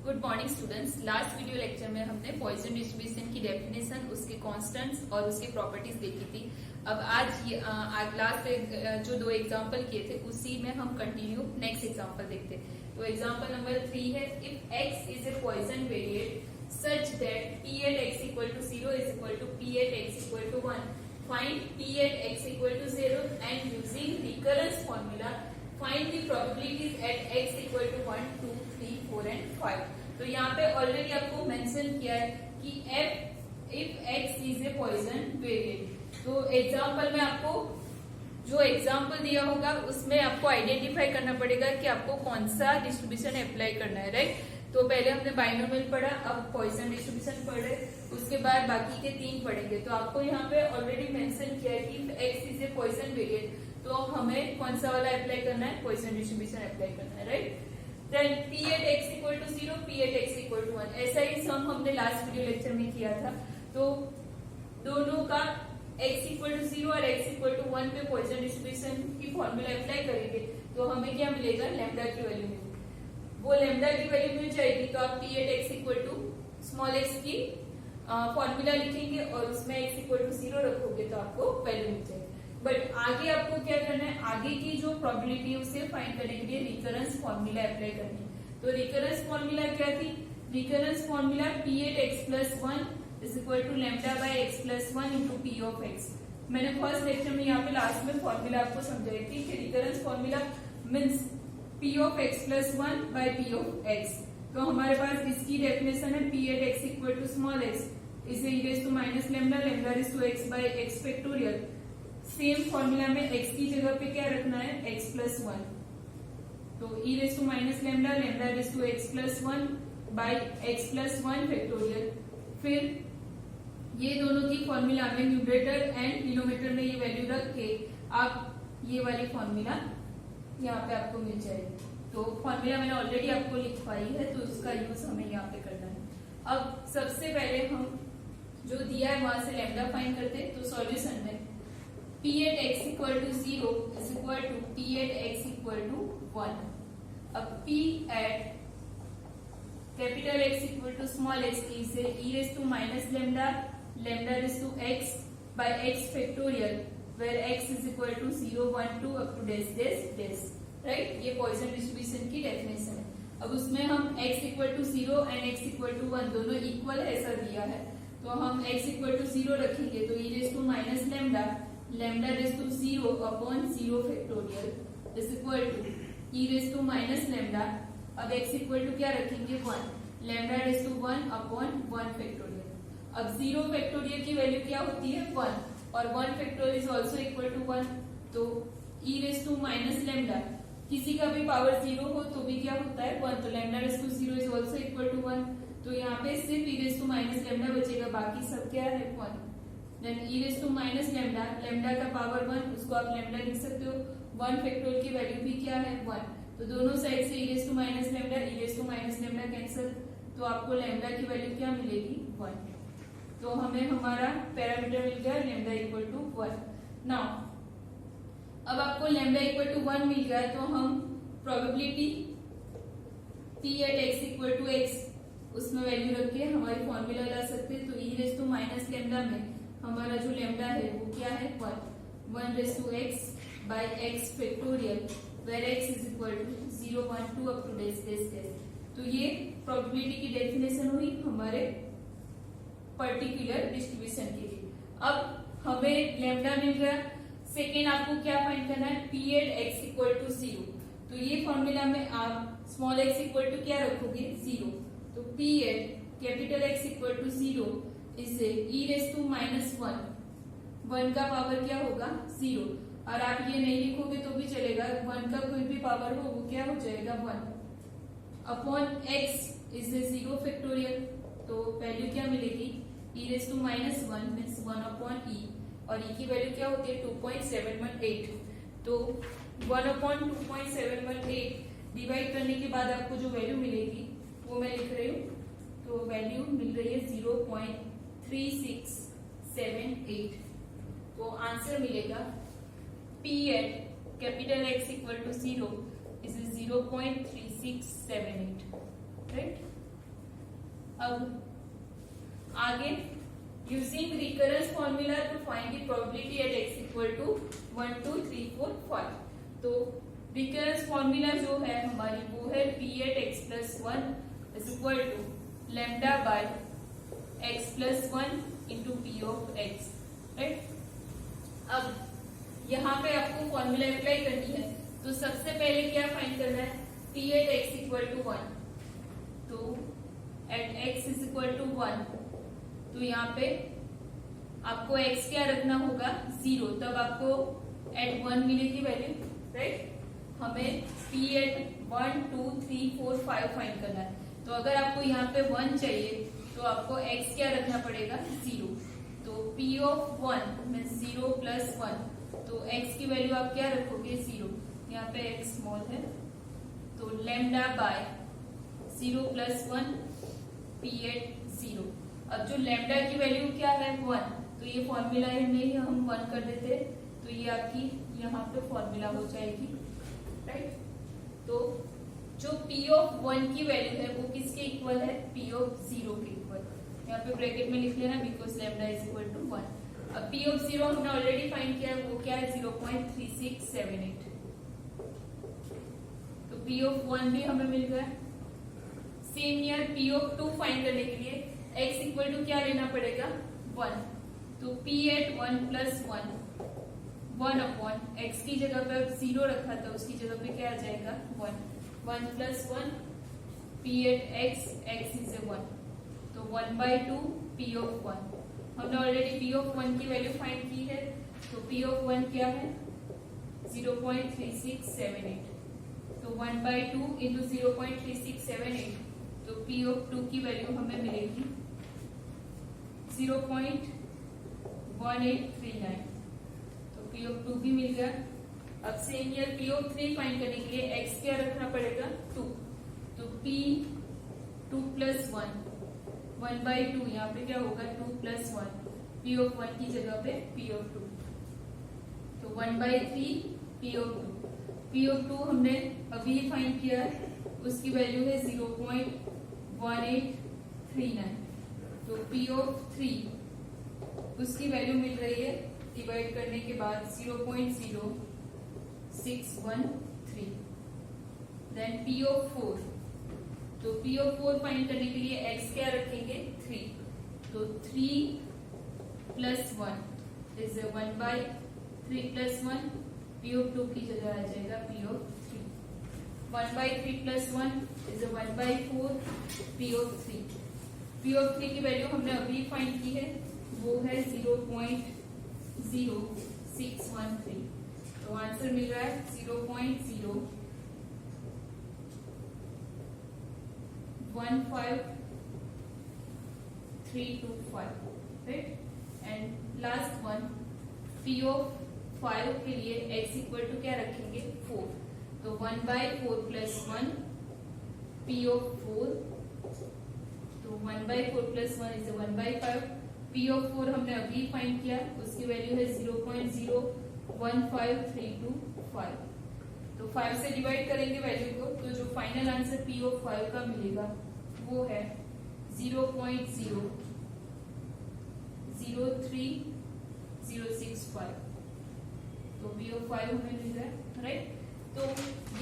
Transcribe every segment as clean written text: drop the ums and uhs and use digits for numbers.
Good morning students. Last video lecture में हमने Poisson distribution की डेफिनेशन, उसके कांस्टेंट्स और उसके प्रॉपर्टीज देखी थी। अब आज लास्ट जो दो एग्जांपल किए थे उसी में हम कंटिन्यू नेक्स्ट एग्जांपल देखते। तो एग्जांपल नंबर 3 है, if x is a Poisson variate such that p at x equal to 0 is equal to p at x equal to 1, find p at x equal to 0 and using recurrence formula find the probabilities at x equal to 1, 2, 3, 4 and 5। तो यहाँ पे already आपको mention किया है कि if x is a Poisson variant। तो example में आपको जो एग्जाम्पल दिया होगा उसमें आपको आइडेंटिफाई करना पड़ेगा कि आपको कौन सा डिस्ट्रीब्यूशन अप्लाई करना है, राइट। तो पहले हमने बाइनोमियल पढ़ा, अब पॉइसन डिस्ट्रीब्यूशन पढ़े, उसके बाद बाकी के 3 पढ़ेंगे। तो आपको यहाँ पे ऑलरेडी मेंशन किया है कि x is a Poisson variant, तो हमें कौन सा वाला अप्लाई करना है, पॉइसन डिस्ट्रीब्यूशन अप्लाई करना है, right. Then p at x equal to 0, p at x equal to 1, ऐसा ही सम हमने लास्ट वीडियो लेक्चर में किया था। तो दोनों का x equal to 0 और x equal to 1 पे पॉइसन डिस्ट्रीब्यूशन की फॉर्मूला अप्लाई करेंगे तो हमें क्या मिलेगा, लैम्डा की वैल्यू मिलेगी। वो लैम्डा की वैल्यू मिल जाएगी तो आप p at x equal to small x की फॉर्मूला लिखेंगे और उसमें x equal to 0 रखोगे तो आपको वैल्यू मिल जाएगी। बट आगे आपको क्या करना है, आगे की जो प्रोबेबिलिटी है उसे फाइंड करने के लिए रिकरेंस फॉर्मूला अप्लाई करनी है। तो रिकरेंस फॉर्मूला क्या थी, recurrence formula p at x plus 1 is equal to lambda by x plus 1 into p of x। मैंने फर्स्ट लेक्चर में यहाँ पे लास्ट में फॉर्मूला आपको समझाई थी कि recurrence formula means p of x plus 1 by p of x। तो हमारे पास इसकी डेफिनेशन है p at x equal to small x इसे e raised to minus lambda, lambda raised to x by x factorial। Same formula में x की जगह पे क्या रखना है, x plus 1, तो e raised to minus lambda, lambda raised to x plus 1 by x plus 1 factorial. फिर ये दोनों की फॉर्मूला में न्यूमरेटर एंड डिनोमिनेटर में ये वैल्यू रख के आप ये वाली फॉर्मूला यहाँ पे आपको मिल जाएगी। तो फॉर्मूला मैंने ऑलरेडी आपको लिखवाई है तो उसका यूज हमें यहाँ पे करना है। अब सबसे पहले हम जो दिया है वहां से लैम्डा फाइंड करते हैं। तो सॉल्यूशन में p at x equal to 0 is equal to p at x equal to 1। अब p at capital X equal to small x is e raised to minus lambda, lambda raised to x by x factorial where x is equal to 0, 1, 2 up to dash dash dash, right। ये Poisson distribution की definition है। अब उसमें हम x equal to 0 and x equal to 1 दोनों equal ऐसा दिया है तो हम x equal to 0 रखेंगे तो e raised to minus lambda, lambda raised to 0 upon 0 factorial is equal to e raised to minus lambda। अब x equal to क्या रखेंगे, 1, lambda raised to 1 upon 1 factorial। अब 0 factorial की वैल्यू क्या होती है, 1 और 1 factorial is also equal to 1, तो e raised to minus lambda किसी का भी पावर 0 हो तो भी क्या होता है, 1, तो lambda raised to 0 is also equal to 1। तो यहाँ पे सिर्फ e raised to minus lambda बचेगा, बाकी सब क्या है, 1। Then e raised to minus lambda, lambda का पावर 1 उसको आप lambda लिख सकते हो, 1 फैक्टोरियल की वैल्यू भी क्या है, 1। तो दोनों साइड से e raised to minus lambda, e raised to minus lambda cancel, तो आपको लैम्डा की वैल्यू क्या मिलेगी, 1। तो हमें हमारा पैरामीटर मिल गया लैम्डा इक्वल टू 1। नाउ अब आपको लैम्डा इक्वल टू 1 मिल गया तो हम probability p at x equal to x उसमें वैल्यू रख के हमारी फॉर्मूला ला सकते हैं। तो e raised to minus lambda में हमारा जो लैम्डा है वो क्या है, 1 raised to x by x factorial where x is equal to 0, 1, 2 up to dash dash dash। तो ये प्रोबेबिलिटी की डेफिनेशन हुई हमारे पर्टिकुलर डिस्ट्रीब्यूशन के लिए। अब हमें लैम्डा मिल गया। सेकेंड आपको क्या फाइंड करना है, p at x equal to 0। तो ये फॉर्मूला में आप स्मॉल x इक्वल टू क्या रखोगे, 0। तो p at capital X equal to 0 इसे e raised to minus 1 का पावर क्या होगा, 0। और आप ये नहीं लिखोगे तो भी चलेगा, 1 का कोई भी पावर हो वो क्या हो जाएगा, 1 अपॉन x इज 0 फैक्टोरियल। तो वैल्यू क्या मिलेगी, e raised to minus 1 means 1 upon e और e की वैल्यू क्या होती है, 2.718। तो 1 अपॉन 2.718 डिवाइड करने के बाद आपको जो वैल्यू मिलेगी वो मैं लिख रही हूँ। तो वैल्यू मिल रही है 0.3678। तो आंसर मिलेगा p at capital X equal to 0 is 0.3678, right. अब आगे using recurrence formula to find the probability at x equal to 1 2 3 4 5। तो रिकरेंस फॉर्मूला जो है हमारी वो है p at x plus 1 is equal to lambda by x plus 1 into p of x, right. अब यहाँ पे आपको फॉर्मूला अप्लाई करनी है, तो सबसे पहले क्या फाइंड करना है, p at x equal to 1। तो at x is equal to 1, तो यहाँ पे आपको x क्या रखना होगा 0, तब आपको एट 1 मिलेगी वैल्यू, राइट। हमें p एट 1 2 3 4 5 फाइंड करना है, तो अगर आपको यहाँ पे 1 चाहिए तो आपको x क्या रखना पड़ेगा 0। तो p ऑफ 1 में 0 प्लस 1, तो x की वैल्यू आप क्या रखोगे 0, यहाँ पे x स्मॉल है, तो lambda by 0 plus 1 p at 0। अब जो लैम्डा की वैल्यू क्या है 1, तो ये फॉर्मूला में ही हम 1 कर देते हैं, तो ये आपकी यहाँ पे फॉर्मूला हो जाएगी, राइट। तो जो p ऑफ 1 की वैल्यू है वो किसके इक्वल है, p ऑफ 0 के इक्वल। यहाँ पे ब्रैकेट में लिख लेना because lambda is equal to 1। अब p ऑफ 0 हमने ऑलरेडी फाइंड किया है, वो क्या है 0.3678। तो p ऑफ 1 भी हमें मिल गया। Same year p of 2 find करने के लिए x इक्वल टू क्या लेना पड़ेगा 1, तो p at 1 plus 1 upon x की जगह पे 0 रखा था, उसकी जगह पे क्या आ जाएगा 1 plus 1 p at x is 1, तो 1/2 p ऑफ 1। हमने ऑलरेडी p ऑफ 1 की वैल्यू फाइंड की है, तो p ऑफ 1 क्या है 0.3678, तो 1/2 इंटू 0.3678, तो p ऑफ 2 की वैल्यू हमें मिलेगी 0.1839, तो p ऑफ 2 भी मिल गया। अब same year p of 3 find करने के लिए x क्या रखना पड़ेगा 2, तो p 2 प्लस 1/2, यहाँ पे क्या होगा 2 प्लस 1, p ऑफ 1 की जगह पे p ऑफ 2, तो 1/3 p ऑफ 2। p ऑफ 2 हमने अभी फाइंड किया है, उसकी वैल्यू है 0.1839, तो p ऑफ 3 उसकी वैल्यू मिल रही है डिवाइड करने के बाद 0.0613। देन p ऑफ 4, तो p ऑफ 4 फाइंड करने के लिए x क्या रखेंगे 3, तो 3 plus 1 is 1/3 plus 1, p of 2 की जगह आ जाएगा p of 3, 1/3 plus 1 is 1/4 p of 3। p of 3 की वैल्यू हमने अभी फाइंड की है, वो है 0.0613, तो आंसर मिल रहा है 0.015325, right. And last one p of 5 के लिए x इक्वल टू क्या रखेंगे 4, तो 1/4 प्लस 1 p ऑफ 4, तो 1/4 प्लस 1 इज 1/5। p ऑफ 4 हमने अभी फाइंड किया, उसकी वैल्यू है 0.015325, तो 5 से डिवाइड करेंगे वैल्यू को, तो जो फाइनल आंसर p ऑफ 5 का मिलेगा वो है 0.030065, तो p ऑफ 5 हमें मिल रहा है, राइट। तो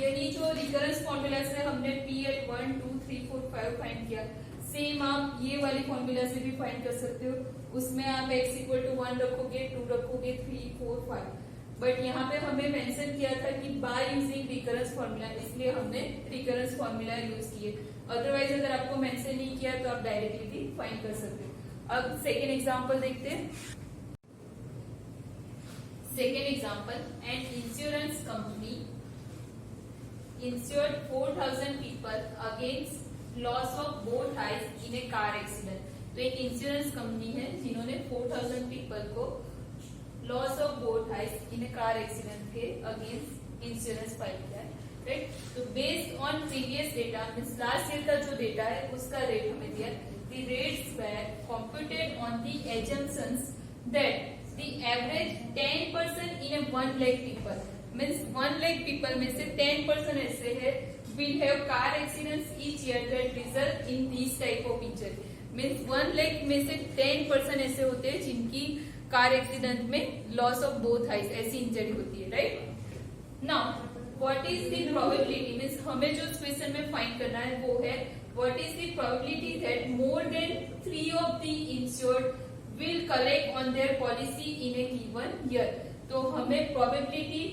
यही जो रिकरेंस फॉर्मूला से हमने p एट 1 2 3 4 5 फाइंड किया, सेम आप ये वाली फॉर्मूला से भी फाइंड कर सकते हो। उसमें आप x इक्वल टू 1 रखोगे, 2 रखोगे, 3 4 5, बट यहाँ पे हमें मेंशन किया था कि बाय यूजिंग रिकरेंस फॉर्मूला, इसलिए हमने रिकरेंस फॉर्मूला यूज किए। अदरवाइज अगर आपको मेंशन नहीं किया तो आप डायरेक्टली भी फाइंड कर सकते हो। अब सेकेंड एग्जाम्पल देखते हैं। Second example, an insurance company insured 4,000 people against loss of both eyes in a car accident। तो एक इंश्योरेंस कंपनी है जिन्होंने 4,000 पीपल को loss of both eyes in A car accident के अगेंस्ट इंश्योरेंस फाइल किया है, राइट। तो based on previous data, means last year का जो डेटा है उसका रेट हमें दिया। The rates were computed on the assumptions that the average 10% in A 1 lakh people, means 1 lakh people में से 10% ऐसे है will have car accidents each year that result in these type of injury. Means 1 lakh में से 10% ऐसे होते हैं जिनकी कार एक्सीडेंट में लॉस ऑफ बोथ आइज ऐसी इंजरी होती है, right. Now what is the probability, means हमें जो क्वेश्चन में फाइंड करना है वो है what is the probability that more than 3 of the insured will collect on their policy in a given year. तो हमें probability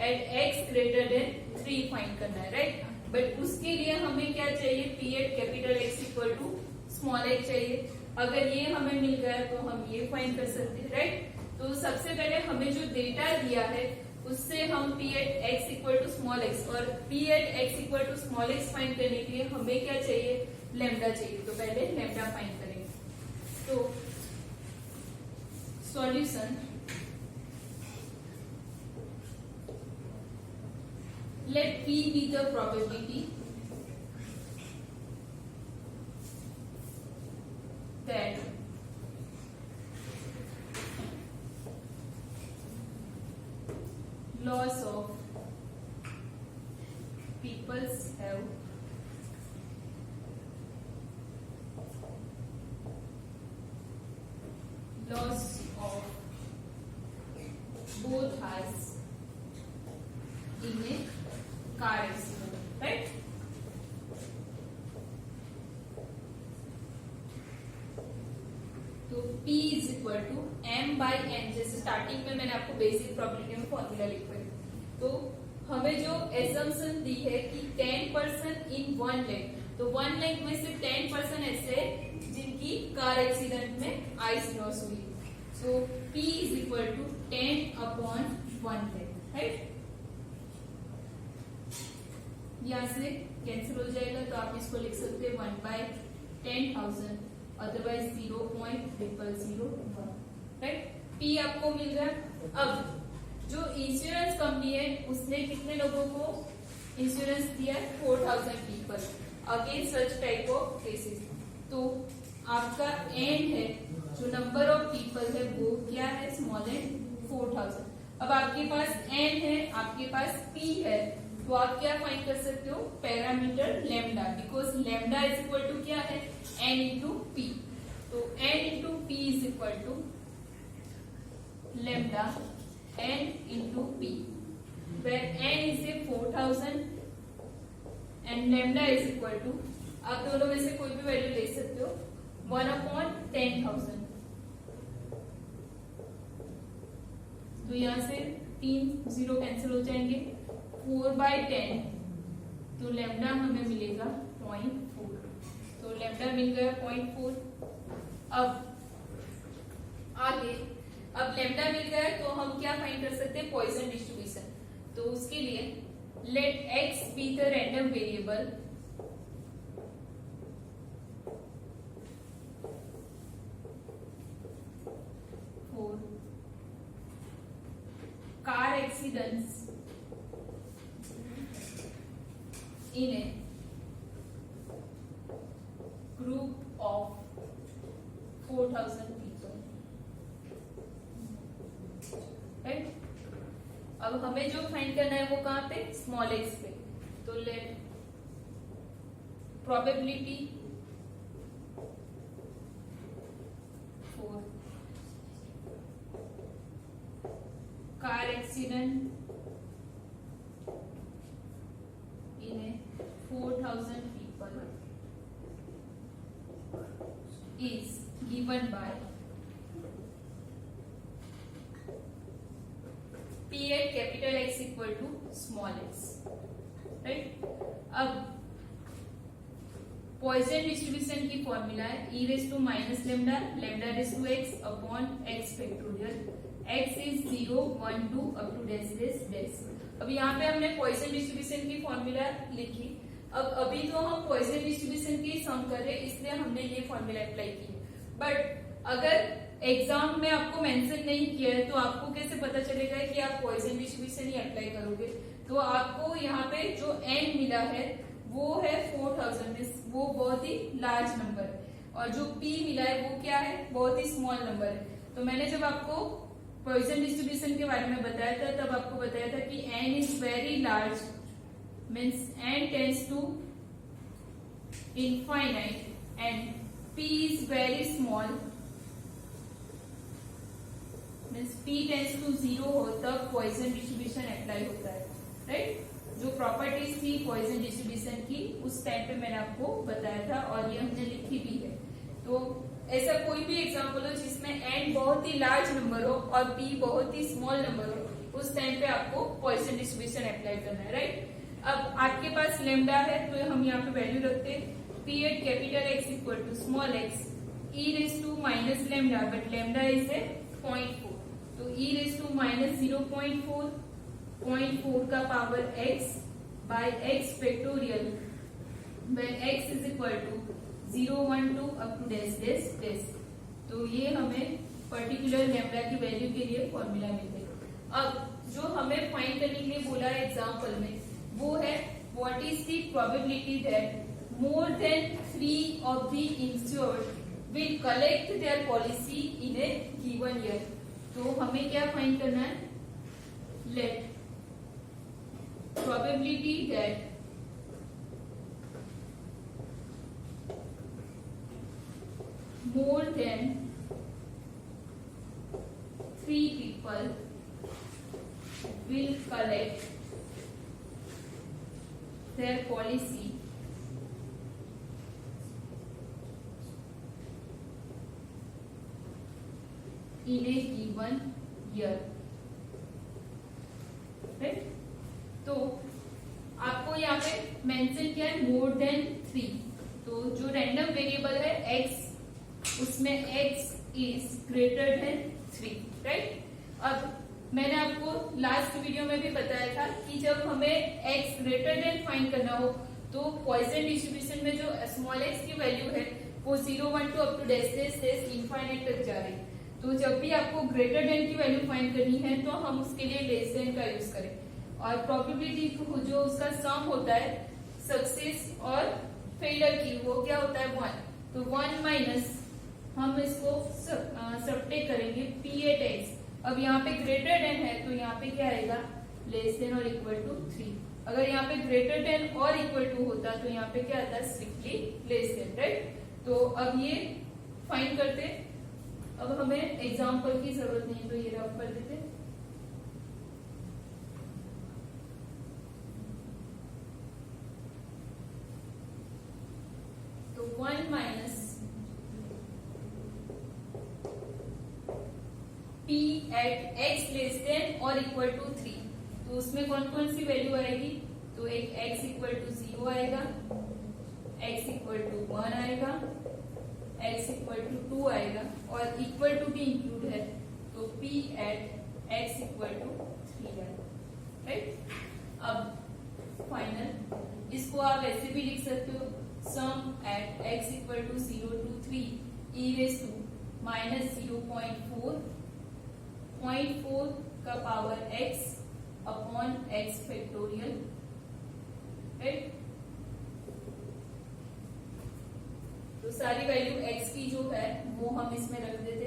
at x greater than 3 find करना है, राइट। बट उसके लिए हमें क्या चाहिए, P eight capital X equal to small x चाहिए। अगर ये हमें मिल गया तो हम ये फाइंड कर सकते हैं, राइट। तो सबसे पहले हमें जो डेटा दिया है उससे हम p at x equal to small x और p at x equal to small x find करने के लिए हमें क्या चाहिए, लैम्डा चाहिए। तो पहले लैम्डा फाइंड करेंगे। तो solution, let P be the probability that loss of peoples have loss of both eyes in a car accident, right? तो P is equal to m by n, जैसे स्टार्टिंग में मैंने आपको बेसिक प्रोबेबिलिटी में formula लिखा है। तो हमें जो एजम्पशन दी है कि 10% इन 1 लाख, तो 1 लाख में से 10% ऐसे जिनकी कार एक्सीडेंट में आइज लॉस हुई। So P is equal to 10 upon 1 lakh, right. यहाँ से कैंसिल हो जाएगा तो आप इसको लिख सकते हैं 1 बाय 10,000, अदरवाइज 0.0001, राइट। P आपको मिल रहा। अब जो इंश्योरेंस कंपनी है उसने कितने लोगों को इंश्योरेंस दिया है, 4,000 people against such type of cases. तो आपका एन है, जो नंबर ऑफ पीपल है वो क्या है, स्मॉल एन 4,000। अब आपके पास एन है, आपके पास P है, तो आप क्या फाइंड कर सकते हो, parameter lambda, because lambda is equal to क्या है, n इंटू पी। तो n into p is equal to lambda n into p, where n is a 4,000 and lambda is equal to, आप दोनों में से कोई भी वैल्यू ले सकते हो, 1 अपॉन 10,000। तो यहाँ से 3 0 कैंसिल हो जाएंगे, 4 बाई 10, तो लैम्डा हमें मिलेगा 0.4। तो लैम्डा मिल गया 0.4। अब आगे, अब लैम्डा मिल गया तो हम क्या फाइंड कर सकते हैं, पॉइजन डिस्ट्रीब्यूशन। तो उसके लिए let x be the random variable for car accidents in a group of 4,000 people, right? अब हमें जो फाइंड करना है वो कहाँ पे, स्मॉल x पे। तो let probability for car accident in a 4,000 people is given by P at capital X equal to small x, right? अब पॉइजन डिस्ट्रीब्यूशन की फॉर्मूला है e raise to minus lambda, lambda raise to x upon x factorial, x is 0 1 2 up to dash dash dash. अब यहाँ पे हमने poison distribution की formula लिखी। अब अभी तो हम पॉइजन डिस्ट्रीब्यूशन की सम कर रहे हैं, इसलिए हमने ये फॉर्मूला अप्लाई की। बट अगर एग्जाम में आपको मेंशन नहीं किया है तो आपको कैसे पता चलेगा कि आप पॉइजन डिस्ट्रीब्यूशन ही अप्लाई करोगे। तो आपको यहाँ पे जो n मिला है वो है 4,000, वो बहुत ही लार्ज नंबर है, और जो p मिला है वो क्या है, बहुत ही स्मॉल नंबर है। तो मैंने जब आपको पॉइजन डिस्ट्रीब्यूशन के बारे में बताया था तब आपको बताया था कि n is very large means n tends to infinite and p is very small means p tends to 0 हो तब पॉइसन डिस्ट्रीब्यूशन अप्लाई होता है, राइट। जो प्रॉपर्टीज थी पॉइसन डिस्ट्रीब्यूशन की उस टाइम पे मैंने आपको बताया था और ये हमने लिखी भी है। तो ऐसा कोई भी एग्जांपल हो जिसमें n बहुत ही लार्ज नंबर हो और p बहुत ही स्मॉल नंबर हो, उस टाइम पे आपको पॉइसन डिस्ट्रीब्यूशन अप्लाई करना है, राइट। अब आपके पास लेमडा है तो हम यहाँ पे वैल्यू रखते हैं p at capital X equal to small x e raise to minus lambda, but lambda is a 0.4, तो e रेज टू माइनस 0.4 का power x by x factorial when x is equal to 0, 1, 2 up to dash dash dash. तो ये हमें particular lambda की value के लिए formula मिलते हैं। अब जो हमें फाइंड करने के लिए बोला है एग्जांपल में वो है what is the probability that more than 3 of the insured will collect their policy in a given year. तो हमें क्या फाइंड करना है, let probability that more than 3 people will collect their policy in a given year, right? तो आपको यहाँ पे mention किया है मोर देन 3, तो जो रैंडम वेरिएबल है x उसमें x is greater than 3, right. अब मैंने आपको लास्ट वीडियो में भी बताया था कि जब हमें x ग्रेटर देन फाइंड करना हो तो पॉइसन डिस्ट्रीब्यूशन में जो स्मॉल x की वैल्यू है वो 0, 1, 2 up to dash dash dash infinite तक जा रही है। तो जब भी आपको ग्रेटर देन की वैल्यू फाइंड करनी है तो हम उसके लिए लेस देन का यूज करें, और प्रोबेबिलिटी जो उसका सम होता है सक्सेस और फेलियर की वो क्या होता है 1, तो 1 माइनस हम इसको सबट्रैक्ट करेंगे p एट x। अब यहाँ पे ग्रेटर देन है तो यहाँ पे क्या आएगा लेस देन और इक्वल टू 3। अगर यहाँ पे ग्रेटर देन और इक्वल टू होता तो यहाँ पे क्या आता स्ट्रिक्टली लेस देन, राइट। तो अब ये फाइंड करते, अब हमें एग्जांपल की जरूरत नहीं तो ये रफ कर देते। तो 1 minus p at x less than और इक्वल टू 3, तो उसमें कौन कौन सी वैल्यू आएगी, तो एक x इक्वल टू 0 आएगा, x इक्वल टू 1 आएगा, x इक्वल टू 2 आएगा और इक्वल टू भी इंक्लूड है तो p at x equal to 3 आएगा, राइट। अब फाइनल इसको आप ऐसे भी लिख सकते हो sum at x equal to 0 to 3 e raise to minus 0.4 का power x upon x factorial, right. तो सारी वैल्यू x की जो है वो हम इसमें रख देते,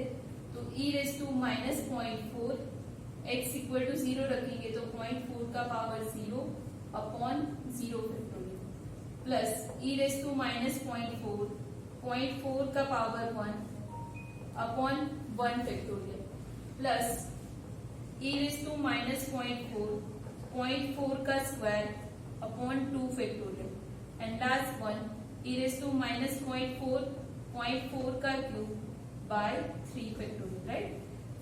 तो e raise to minus 0.4 x equal to 0 रखेंगे तो 0.4 का power 0 upon 0 factorial plus e raise to minus 0.4 का power 1 upon 1 factorial plus e raise to minus 0.4 का square upon 2 factorial and last one e raise to minus 0.4 का cube by 3 factorial, right.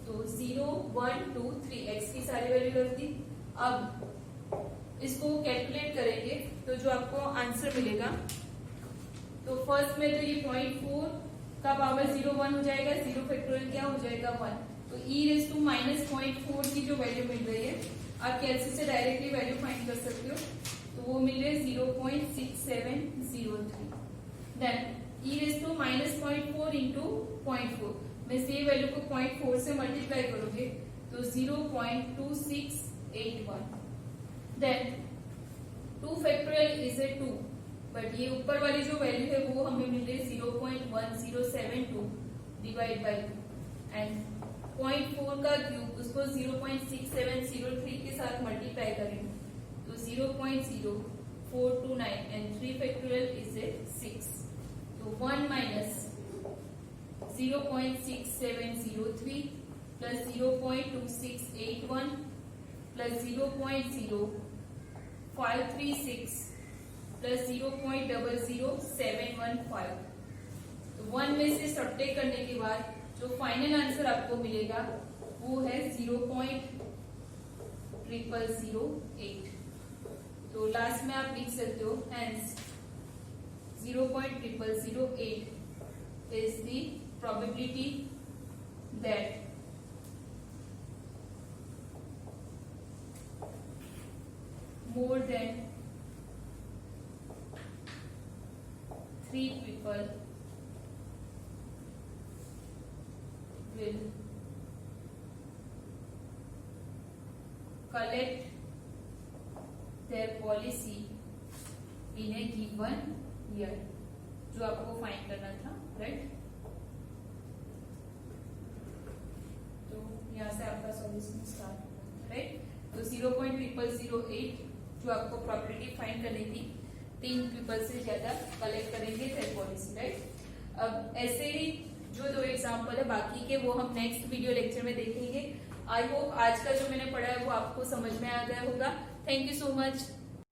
तो 0, 1, 2, 3 x की सारी value रख दी। अब इसको calculate करेंगे तो जो आपको आंसर मिलेगा, तो फर्स्ट में तो ये 0.4 का पावर 0, 1 हो जाएगा, 0 फैक्टोरियल क्या हो जाएगा 1, तो e रेज टू माइनस 0.4 की जो वैल्यू मिल रही है आप कैलसी से डायरेक्टली वैल्यू फाइंड कर सकते हो, तो वो मिल रही है 0.6703। Then e raise to minus 0.4 into 0.4 में से वैल्यू को 0.4 से मल्टीप्लाई करोगे तो 0.2681। Then 2 factorial is a 2, but ये ऊपर वाली जो वैल्यू है वो हमें मिल रही है 0.1072 डिवाइड बाई 2 एंड 0.4 का क्यूब उसको 0.6703 के साथ मल्टीप्लाई करेंगे तो 0.0 4 to 9 and 3 factorial is a 6. So 1 minus 0.6703 plus 0.2681 plus 0.0536 plus 0.00715. तो 1 में से सब्ट्रैक्ट करने के बाद जो फाइनल आंसर आपको मिलेगा वो है 0.0008. तो लास्ट में आप लिख सकते हो hence 0.0008 is the probability that more than 3 people will collect their policy in a given year. जो आपको फाइंड करना था, राइट? तो यहाँ से आपका सॉल्यूशन स्टार्ट होगा, राइट? तो 0.0008 जो आपको प्रोबेबिलिटी फाइंड करनी थी, 3 पीपल से ज्यादा कलेक्ट करेंगे their policy, राइट? अब ऐसे ही जो 2 एग्जाम्पल है बाकी के वो हम नेक्स्ट वीडियो लेक्चर में देखेंगे. आई होप आज का जो मैंने पढ़ा है वो आपको समझ में आ गया होगा. Thank you so much.